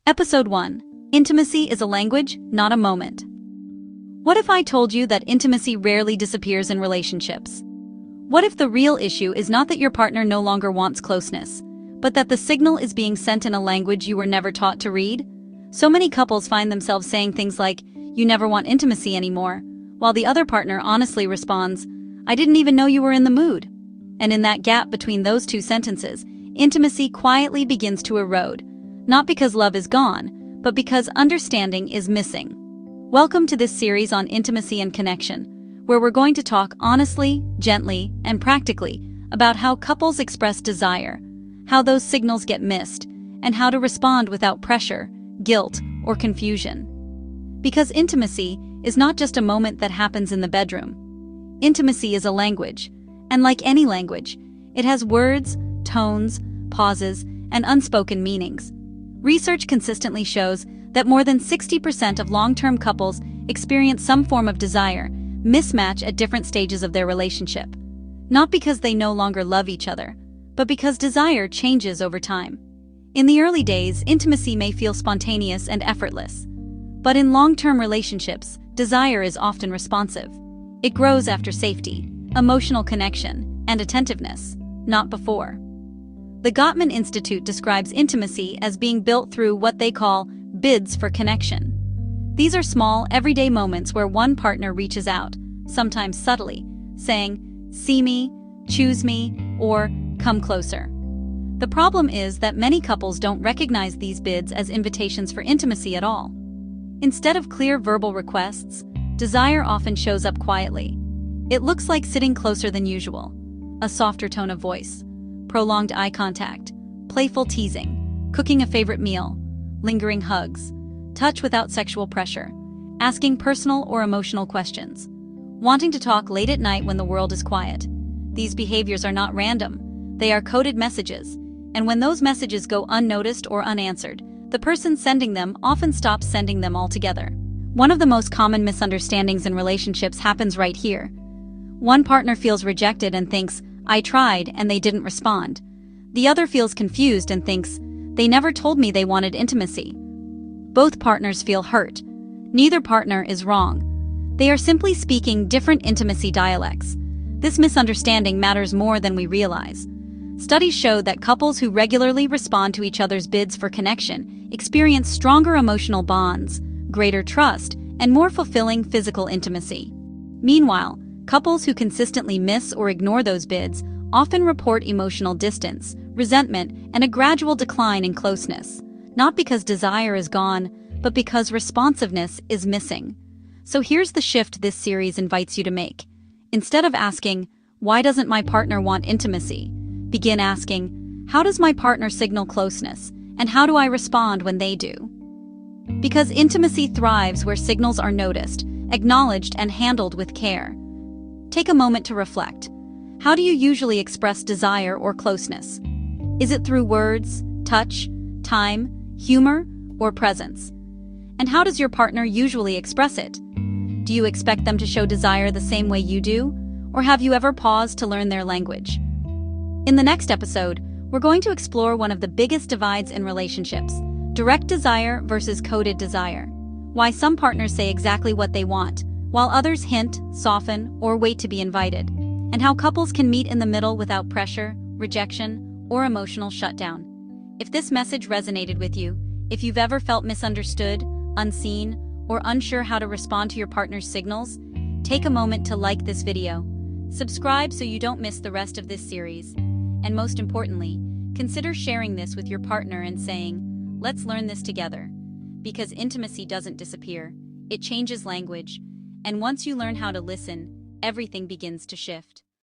Episode 1. Intimacy is a language, not a moment. What if I told you that intimacy rarely disappears in relationships? What if the real issue is not that your partner no longer wants closeness, but that the signal is being sent in a language you were never taught to read? So many couples find themselves saying things like, "You never want intimacy anymore," while the other partner honestly responds, "I didn't even know you were in the mood." And in that gap between those two sentences, intimacy quietly begins to erode. Not because love is gone, but because understanding is missing. Welcome to this series on intimacy and connection, where we're going to talk honestly, gently, and practically about how couples express desire, how those signals get missed, and how to respond without pressure, guilt, or confusion. Because intimacy is not just a moment that happens in the bedroom. Intimacy is a language, and like any language, it has words, tones, pauses, and unspoken meanings. Research consistently shows that more than 60% of long-term couples experience some form of desire mismatch at different stages of their relationship. Not because they no longer love each other, but because desire changes over time. In the early days, intimacy may feel spontaneous and effortless. But in long-term relationships, desire is often responsive. It grows after safety, emotional connection, and attentiveness, not before. The Gottman Institute describes intimacy as being built through what they call bids for connection. These are small, everyday moments where one partner reaches out, sometimes subtly, saying, "See me, choose me," or "Come closer." The problem is that many couples don't recognize these bids as invitations for intimacy at all. Instead of clear verbal requests, desire often shows up quietly. It looks like sitting closer than usual, a softer tone of voice, prolonged eye contact, playful teasing, cooking a favorite meal, lingering hugs, touch without sexual pressure, asking personal or emotional questions, wanting to talk late at night when the world is quiet. These behaviors are not random. They are coded messages, and when those messages go unnoticed or unanswered, the person sending them often stops sending them altogether. One of the most common misunderstandings in relationships happens right here. One partner feels rejected and thinks, "I tried and they didn't respond." The other feels confused and thinks, "They never told me they wanted intimacy." Both partners feel hurt. Neither partner is wrong. They are simply speaking different intimacy dialects. This misunderstanding matters more than we realize. Studies show that couples who regularly respond to each other's bids for connection experience stronger emotional bonds, greater trust, and more fulfilling physical intimacy. Meanwhile, couples who consistently miss or ignore those bids often report emotional distance, resentment, and a gradual decline in closeness, not because desire is gone, but because responsiveness is missing. So here's the shift this series invites you to make. Instead of asking, "Why doesn't my partner want intimacy?" begin asking, "How does my partner signal closeness, and how do I respond when they do?" Because intimacy thrives where signals are noticed, acknowledged, and handled with care. Take a moment to reflect. How do you usually express desire or closeness? Is it through words, touch, time, humor, or presence? And how does your partner usually express it? Do you expect them to show desire the same way you do? Or have you ever paused to learn their language? In the next episode, we're going to explore one of the biggest divides in relationships: direct desire versus coded desire. Why some partners say exactly what they want, while others hint, soften, or wait to be invited. And how couples can meet in the middle without pressure, rejection, or emotional shutdown. If this message resonated with you, if you've ever felt misunderstood, unseen, or unsure how to respond to your partner's signals, take a moment to like this video. Subscribe so you don't miss the rest of this series. And most importantly, consider sharing this with your partner and saying, "Let's learn this together." Because intimacy doesn't disappear, it changes language. And once you learn how to listen, everything begins to shift.